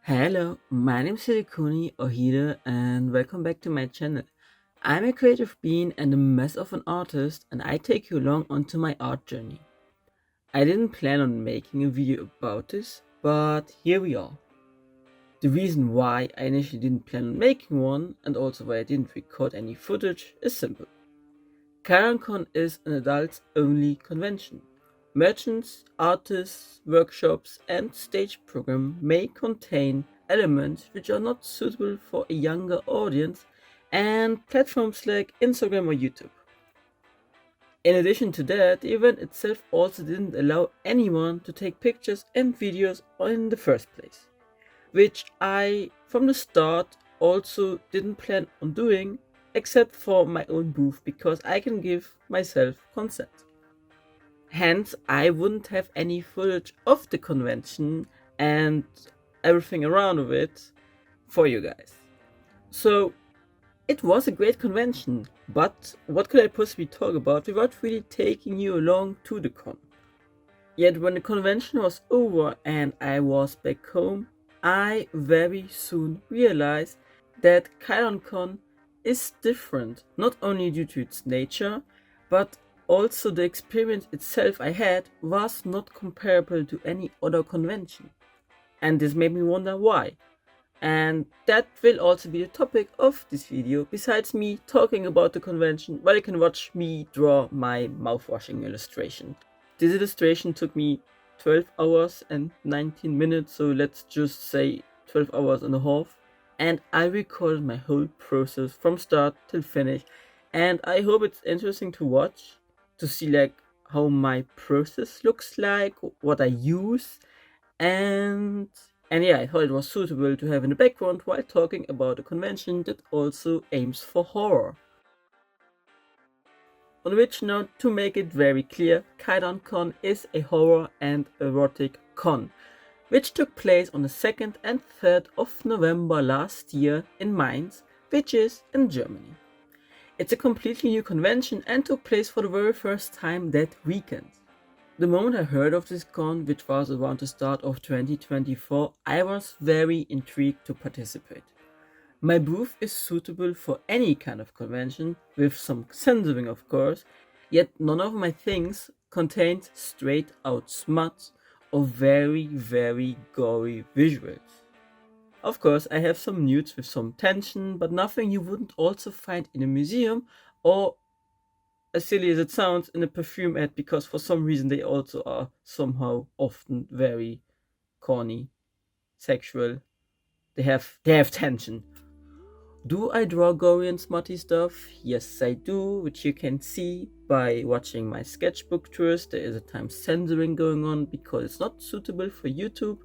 Hello, my name is Silikoni Ohide and welcome back to my channel. I'm a creative being and a mess of an artist, and I take you along onto my art journey. I didn't plan on making a video about this, but here we are. The reason why I initially didn't plan on making one, and also why I didn't record any footage, is simple. KaidanCon is an adults only convention. Merchants, artists, workshops, and stage program may contain elements which are not suitable for a younger audience and platforms like Instagram or YouTube. In addition to that, the event itself also didn't allow anyone to take pictures and videos in the first place, which I, from the start, also didn't plan on doing, except for my own booth because I can give myself consent. Hence, I wouldn't have any footage of the convention and everything around of it for you guys. So, it was a great convention, but what could I possibly talk about without really taking you along to the con? Yet when the convention was over and I was back home, I very soon realized that KaidanCon is different, not only due to its nature, but also the experience itself I had was not comparable to any other convention. And this made me wonder why. And that will also be the topic of this video, besides me talking about the convention, while you can watch me draw my mouthwashing illustration. This illustration took me 12 hours and 19 minutes, so let's just say 12 hours and a half. And I recorded my whole process from start till finish, and I hope it's interesting to watch, to see like how my process looks like, what I use, and yeah, I thought it was suitable to have in the background while talking about a convention that also aims for horror. On which note, to make it very clear, KaidanCon is a horror and erotic con, which took place on the 2nd and 3rd of November last year in Mainz, which is in Germany. It's a completely new convention and took place for the very first time that weekend. The moment I heard of this con, which was around the start of 2024, I was very intrigued to participate. My booth is suitable for any kind of convention, with some censoring of course, yet none of my things contained straight out smut or very gory visuals. Of course, I have some nudes with some tension, but nothing you wouldn't also find in a museum or, as silly as it sounds, in a perfume ad, because for some reason they also are somehow often very corny, sexual. They have tension. Do I draw gory and smutty stuff? Yes, I do, which you can see by watching my sketchbook tours. There is a time censoring going on because it's not suitable for YouTube.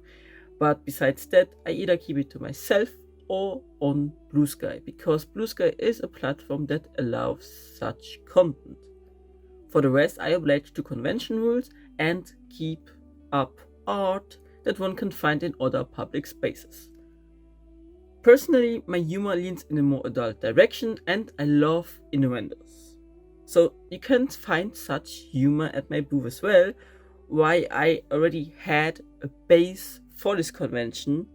But besides that, I either keep it to myself or on Blue Sky, because Blue Sky is a platform that allows such content. For the rest, I oblige to convention rules and keep up art that one can find in other public spaces. Personally, my humor leans in a more adult direction and I love innuendos. So you can find such humor at my booth as well, why I already had a base for this convention,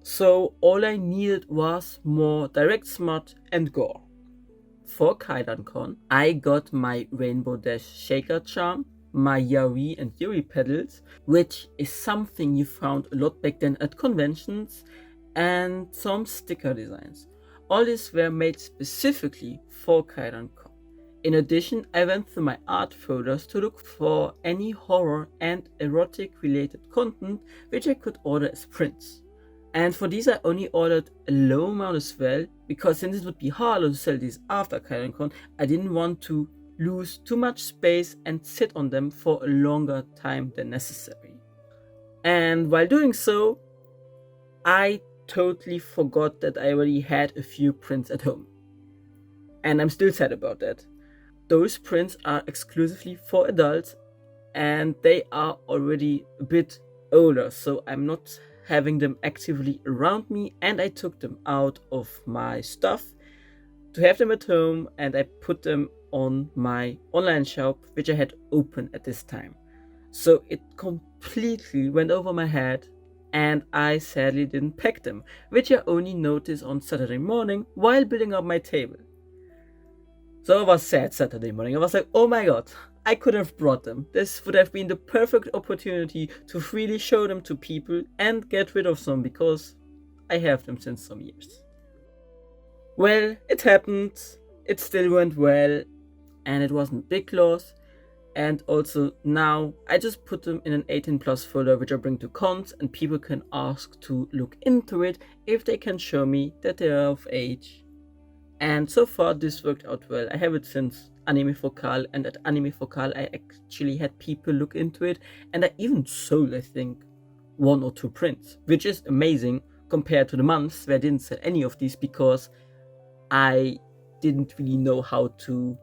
so all I needed was more direct smut and gore. For KaidanCon, I got my Rainbow Dash Shaker charm, my Yari and Yuri pedals, which is something you found a lot back then at conventions, and some sticker designs. All these were made specifically for KaidanCon. In addition, I went through my art folders to look for any horror and erotic related content which I could order as prints. And for these I only ordered a low amount as well, because since it would be harder to sell these after KaidanCon, I didn't want to lose too much space and sit on them for a longer time than necessary. And while doing so, I totally forgot that I already had a few prints at home. And I'm still sad about that. Those prints are exclusively for adults and they are already a bit older, so I'm not having them actively around me, and I took them out of my stuff to have them at home, and I put them on my online shop, which I had open at this time. So it completely went over my head and I sadly didn't pack them, which I only noticed on Saturday morning while building up my table. So I was sad Saturday morning. I was like, oh my god, I could have brought them. This would have been the perfect opportunity to freely show them to people and get rid of some because I have them since some years. Well, it happened. It still went well, and it wasn't a big loss. And also now I just put them in an 18 plus folder, which I bring to cons, and people can ask to look into it if they can show me that they are of age. And so far this worked out well. I have it since Anime Focal, and at Anime Focal I actually had people look into it, and I even sold, I think, 1 or 2 prints, which is amazing compared to the months where I didn't sell any of these because I didn't really know how to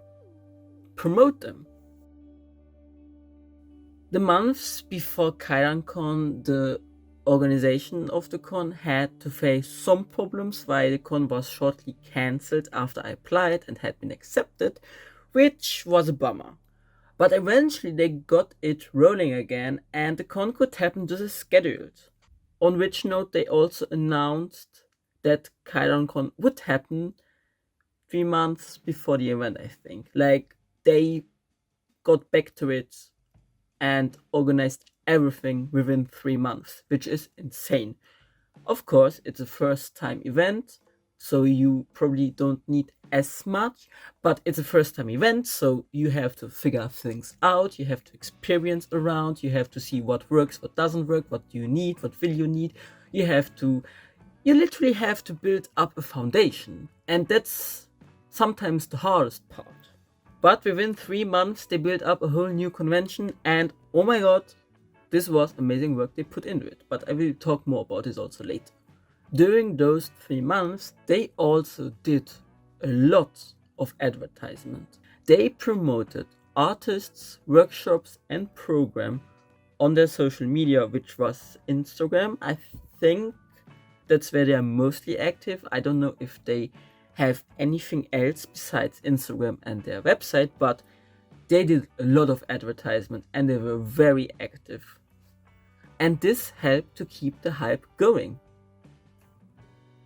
promote them. The months before KaidanCon, the organization of the con had to face some problems while the con was shortly cancelled after I applied and had been accepted, which was a bummer. But eventually they got it rolling again and the con could happen just as scheduled. On which note they also announced that KaidanCon would happen 3 months before the event, I think. Like, they got back to it and organized everything within 3 months, which is insane. Of course, it's a first time event, so you probably don't need as much, but it's a first time event, so you have to figure things out, you have to experience around, you have to see what works, what doesn't work, what you need, what will you need. You literally have to build up a foundation, and that's sometimes the hardest part. But within 3 months, they built up a whole new convention, and oh my god, this was amazing work they put into it. But I will talk more about this also later. During those 3 months, they also did a lot of advertisement. They promoted artists, workshops, and program on their social media, which was Instagram. I think that's where they are mostly active. I don't know if they have anything else besides Instagram and their website, but they did a lot of advertisement and they were very active. And this helped to keep the hype going.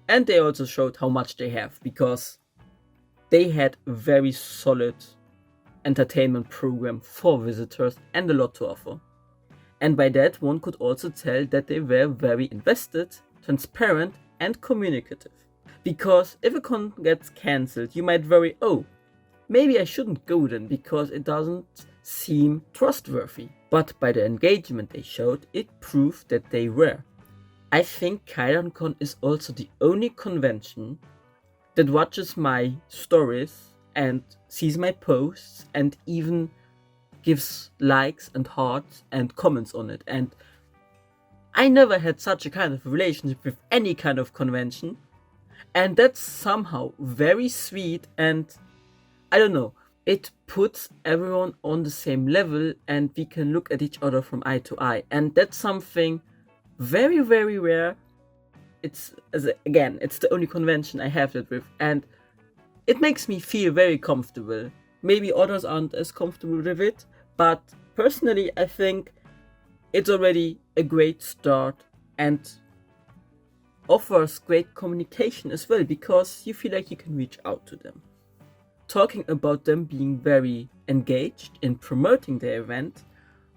And they also showed how much they have, because they had a very solid entertainment program for visitors and a lot to offer. And by that, one could also tell that they were very invested, transparent, and communicative. Because if a con gets cancelled, you might worry, oh, maybe I shouldn't go then because it doesn't seem trustworthy. But by the engagement they showed, it proved that they were. I think KaidanCon is also the only convention that watches my stories and sees my posts and even gives likes and hearts and comments on it. And I never had such a kind of relationship with any kind of convention. And that's somehow very sweet, and I don't know, it puts everyone on the same level and we can look at each other from eye to eye. And that's something very, very rare. It's the only convention I have that with, and it makes me feel very comfortable. Maybe others aren't as comfortable with it, but personally I think it's already a great start and offers great communication as well, because you feel like you can reach out to them. Talking about them being very engaged in promoting their event,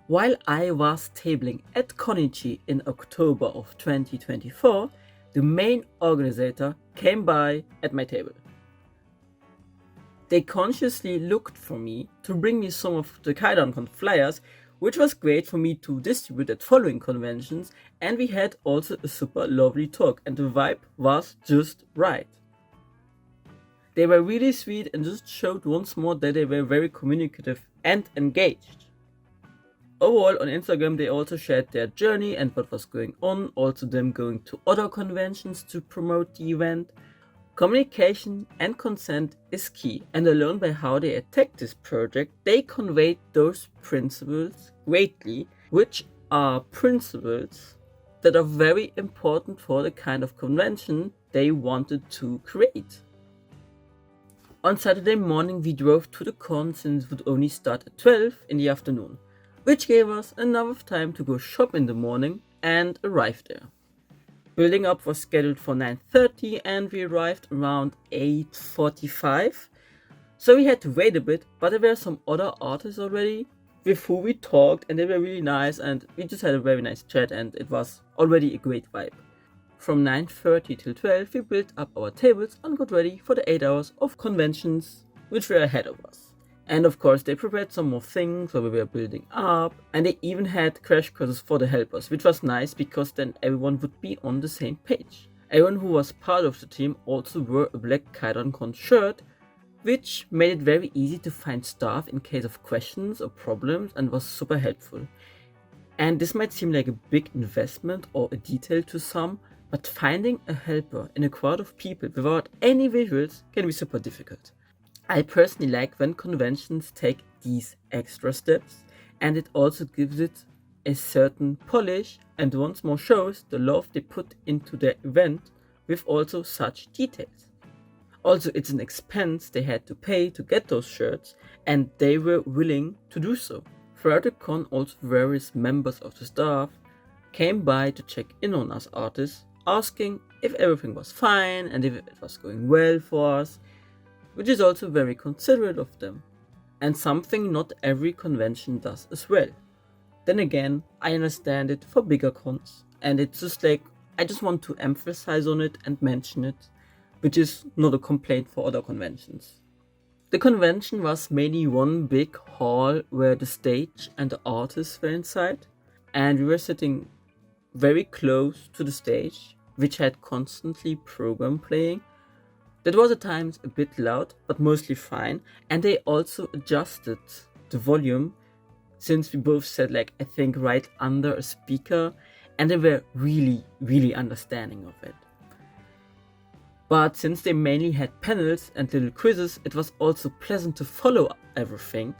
while I was tabling at Konichi in October of 2024, the main organizer came by at my table. They consciously looked for me to bring me some of the KaidanCon flyers, which was great for me to distribute at following conventions, and we had also a super lovely talk and the vibe was just right. They were really sweet and just showed once more that they were very communicative and engaged. Overall on Instagram they also shared their journey and what was going on, also them going to other conventions to promote the event. Communication and consent is key, and alone by how they attacked this project, they conveyed those principles greatly, which are principles that are very important for the kind of convention they wanted to create. On Saturday morning we drove to the con since it would only start at 12 in the afternoon, which gave us enough time to go shop in the morning and arrive there. Building up was scheduled for 9:30 and we arrived around 8:45. So we had to wait a bit, but there were some other artists already with who we talked and they were really nice and we just had a very nice chat and it was already a great vibe. From 9:30 till 12 we built up our tables and got ready for the 8 hours of conventions which were ahead of us. And of course they prepared some more things while we were building up and they even had crash courses for the helpers, which was nice because then everyone would be on the same page. Everyone who was part of the team also wore a black KaidanCon shirt, which made it very easy to find staff in case of questions or problems and was super helpful. And this might seem like a big investment or a detail to some, but finding a helper in a crowd of people without any visuals can be super difficult. I personally like when conventions take these extra steps, and it also gives it a certain polish and once more shows the love they put into their event with also such details. Also, it's an expense they had to pay to get those shirts and they were willing to do so. Throughout the con, also various members of the staff came by to check in on us artists, asking if everything was fine and if it was going well for us, which is also very considerate of them, and something not every convention does as well. Then again, I understand it for bigger cons, and it's just like, I just want to emphasize on it and mention it, which is not a complaint for other conventions. The convention was mainly one big hall where the stage and the artists were inside, and we were sitting very close to the stage, which had constantly program playing. That was at times a bit loud, but mostly fine, and they also adjusted the volume since we both sat I think right under a speaker, and they were really understanding of it. But since they mainly had panels and little quizzes, it was also pleasant to follow everything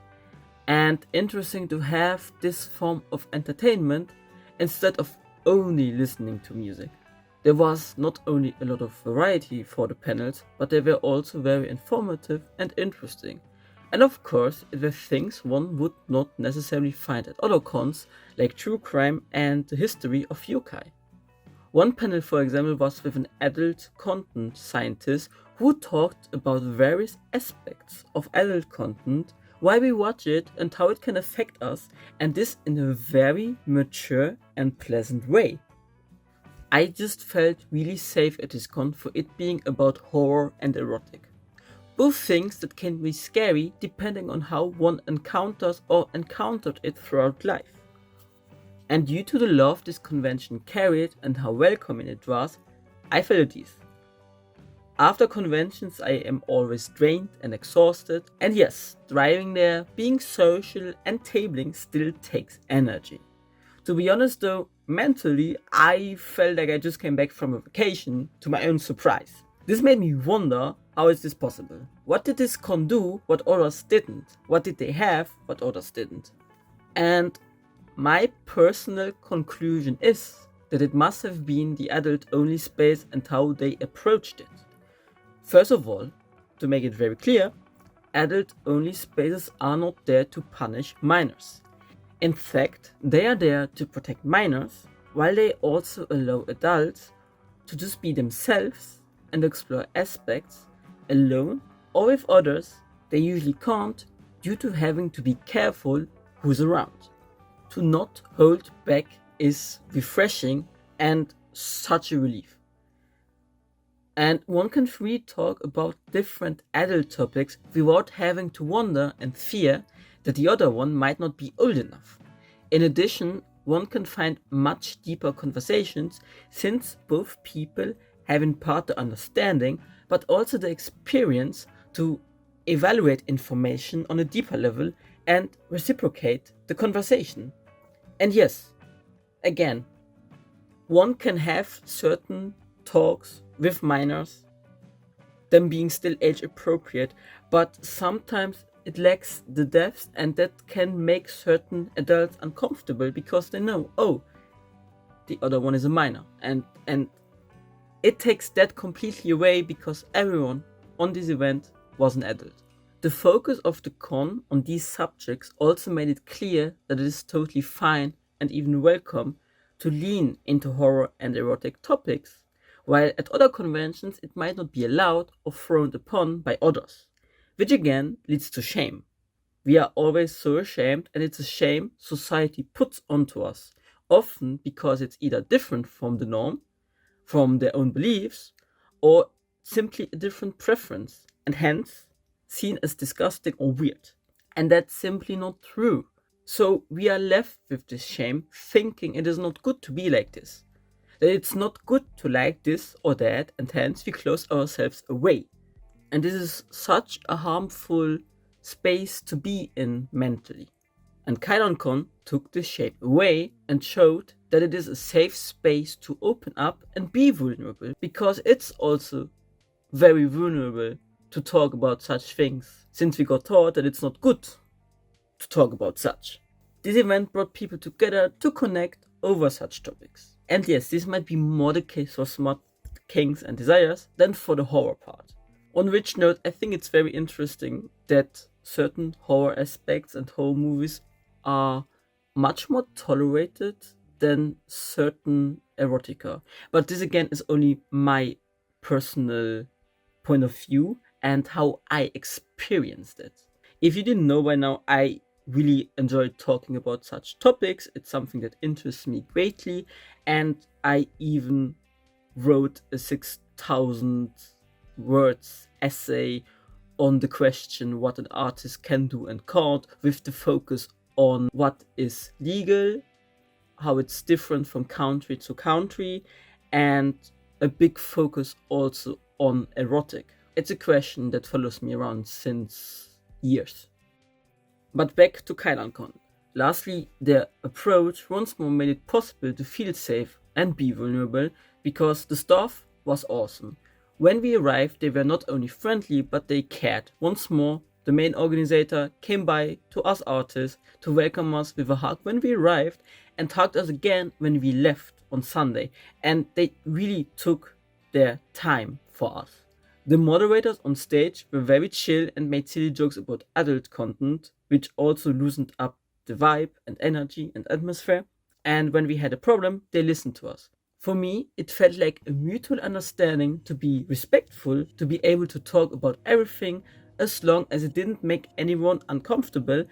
and interesting to have this form of entertainment instead of only listening to music. There was not only a lot of variety for the panels, but they were also very informative and interesting. And of course, it were things one would not necessarily find at other cons, like true crime and the history of yokai. One panel, for example, was with an adult content scientist who talked about various aspects of adult content, why we watch it and how it can affect us, and this in a very mature and pleasant way. I just felt really safe at this con for it being about horror and erotic. Both things that can be scary depending on how one encounters or encountered it throughout life. And due to the love this convention carried and how welcoming it was, I felt at ease. After conventions I am always drained and exhausted, and yes, driving there, being social and tabling still takes energy. To be honest though, mentally, I felt like I just came back from a vacation to my own surprise. This made me wonder, how is this possible? What did this con do what others didn't? What did they have what others didn't? And my personal conclusion is that it must have been the adult-only space and how they approached it. First of all, to make it very clear, adult-only spaces are not there to punish minors. In fact, they are there to protect minors, while they also allow adults to just be themselves and explore aspects alone or with others they usually can't due to having to be careful who's around. To not hold back is refreshing and such a relief. And one can freely talk about different adult topics without having to wonder and fear that the other one might not be old enough. In addition, one can find much deeper conversations since both people have in part the understanding but also the experience to evaluate information on a deeper level and reciprocate the conversation. And yes, again, one can have certain talks with minors, them being still age appropriate, but sometimes it lacks the depth and that can make certain adults uncomfortable because they know, oh, the other one is a minor. And it takes that completely away because everyone on this event was an adult. The focus of the con on these subjects also made it clear that it is totally fine and even welcome to lean into horror and erotic topics, while at other conventions it might not be allowed or frowned upon by others, which again leads to shame. We are always so ashamed, and it's a shame society puts onto us, often because it's either different from the norm, from their own beliefs, or simply a different preference, and hence seen as disgusting or weird. And that's simply not true. So we are left with this shame, thinking it is not good to be like this, that it's not good to like this or that, and hence we close ourselves away. And this is such a harmful space to be in mentally. And KaidanCon took this shape away and showed that it is a safe space to open up and be vulnerable, because it's also very vulnerable to talk about such things, since we got taught that it's not good to talk about such. This event brought people together to connect over such topics. And yes, this might be more the case for smut, kinks and desires than for the horror part. On which note, I think it's very interesting that certain horror aspects and horror movies are much more tolerated than certain erotica. But this again is only my personal point of view and how I experienced it. If you didn't know by now, I really enjoy talking about such topics. It's something that interests me greatly, and I even wrote a 6,000 words essay on the question what an artist can do and can't, with the focus on what is legal, how it's different from country to country, and a big focus also on erotic. It's a question that follows me around since years. But back to KaidanCon. Lastly, their approach once more made it possible to feel safe and be vulnerable, because the staff was awesome. When we arrived, they were not only friendly, but they cared. Once more, the main organizer came by to us artists to welcome us with a hug when we arrived, and hugged us again when we left on Sunday. And they really took their time for us. The moderators on stage were very chill and made silly jokes about adult content, which also loosened up the vibe and energy and atmosphere. And when we had a problem, they listened to us. For me, it felt like a mutual understanding to be respectful, to be able to talk about everything as long as it didn't make anyone uncomfortable,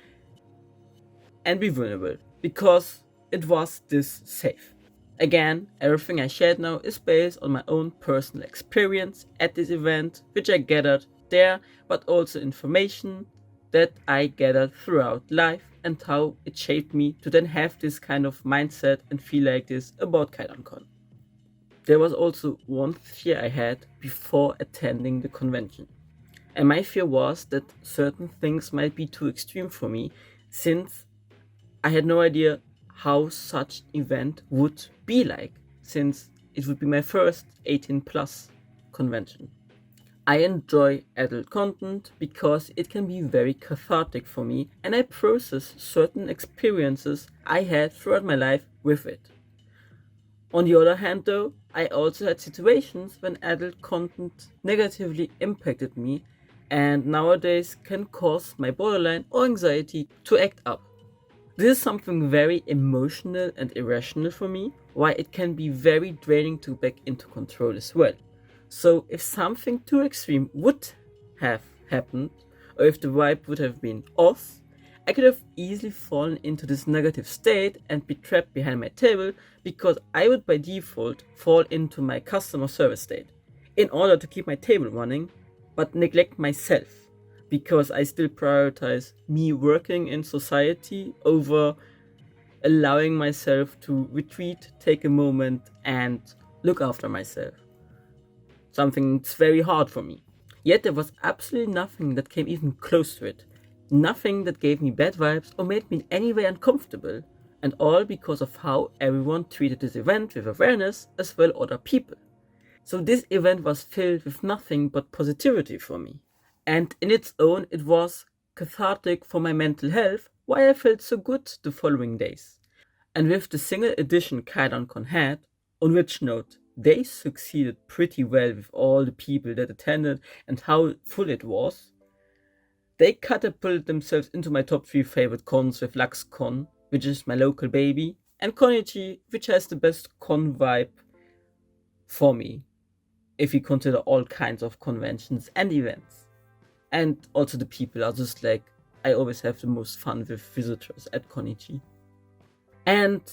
and be vulnerable, because it was this safe. Again, everything I shared now is based on my own personal experience at this event, which I gathered there, but also information that I gathered throughout life and how it shaped me to then have this kind of mindset and feel like this about KaidanCon. There was also one fear I had before attending the convention. And my fear was that certain things might be too extreme for me, since I had no idea how such an event would be like, since it would be my first 18 plus convention. I enjoy adult content because it can be very cathartic for me, and I process certain experiences I had throughout my life with it. On the other hand though, I also had situations when adult content negatively impacted me, and nowadays can cause my borderline or anxiety to act up. This is something very emotional and irrational for me, why it can be very draining to back into control as well. So if something too extreme would have happened, or if the vibe would have been off, I could have easily fallen into this negative state and be trapped behind my table, because I would by default fall into my customer service state in order to keep my table running, but neglect myself, because I still prioritize me working in society over allowing myself to retreat, take a moment, and look after myself. Something that's very hard for me. Yet there was absolutely nothing that came even close to it. Nothing that gave me bad vibes or made me in any way uncomfortable. And all because of how everyone treated this event with awareness as well as other people. So this event was filled with nothing but positivity for me. And in its own, it was cathartic for my mental health, why I felt so good the following days. And with the single edition KaidanCon had, on which note, they succeeded pretty well with all the people that attended and how full it was. They catapulted themselves into my top 3 favorite cons with LuxCon, which is my local baby, and Konichi, which has the best con vibe for me, if you consider all kinds of conventions and events. And also the people are just like, I always have the most fun with visitors at Konichi. And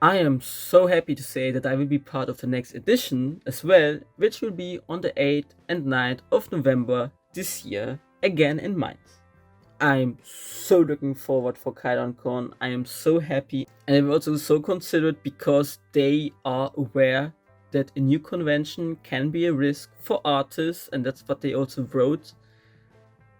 I am so happy to say that I will be part of the next edition as well, which will be on the 8th and 9th of November this year, again in Mainz. I'm so looking forward for KaidanCon. I am so happy, and I'm also so considerate because they are aware that a new convention can be a risk for artists, and that's what they also wrote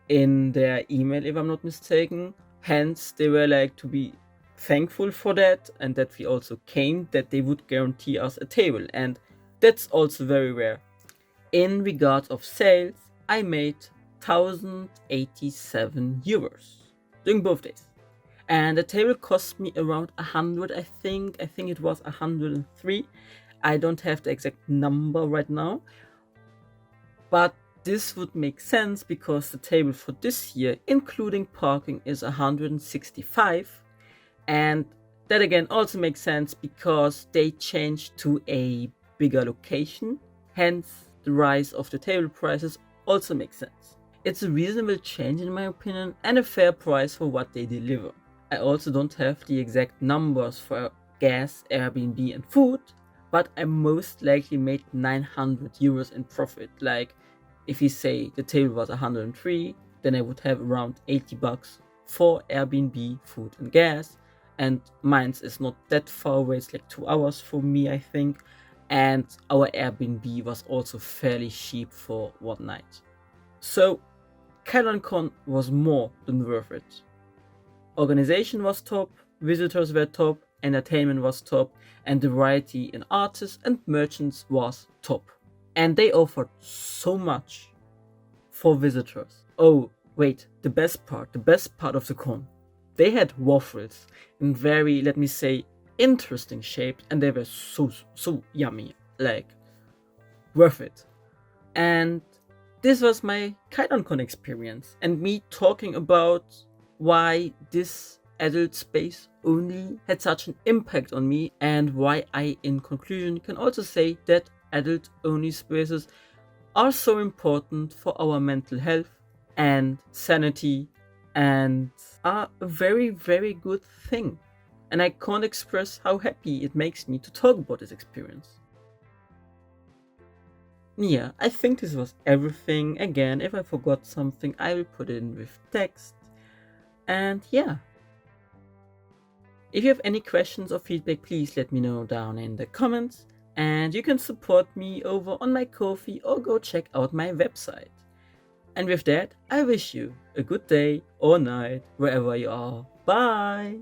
in their email, if I'm not mistaken. Hence, they were like to be thankful for that, and that we also came, that they would guarantee us a table, and that's also very rare. In regards of sales, I made 1,087 euros during both days, and the table cost me around 100. I think it was 103. I don't have the exact number right now, but this would make sense because the table for this year, including parking, is 165. And that again also makes sense because they changed to a bigger location. Hence, the rise of the table prices also makes sense. It's a reasonable change in my opinion and a fair price for what they deliver. I also don't have the exact numbers for gas, Airbnb and food, but I most likely made 900 euros in profit. Like, if you say the table was 103, then I would have around 80 bucks for Airbnb, food and gas. And Mainz is not that far away, it's like 2 hours for me, I think. And our Airbnb was also fairly cheap for one night. So, KaidanCon was more than worth it. Organization was top, visitors were top, entertainment was top, and the variety in artists and merchants was top. And they offered so much for visitors. Oh, wait, the best part of the con. They had waffles in very, let me say, interesting shapes, and they were so yummy, like, worth it. And this was my KaidanCon experience, and me talking about why this adult space only had such an impact on me, and why I, in conclusion, can also say that adult-only spaces are so important for our mental health and sanity, and are a very, very good thing. And I can't express how happy it makes me to talk about this experience. Yeah, I think this was everything. Again, if I forgot something, I will put it in with text. And yeah. If you have any questions or feedback, please let me know down in the comments. And you can support me over on my Ko-fi or go check out my website. And with that, I wish you a good day or night wherever you are. Bye!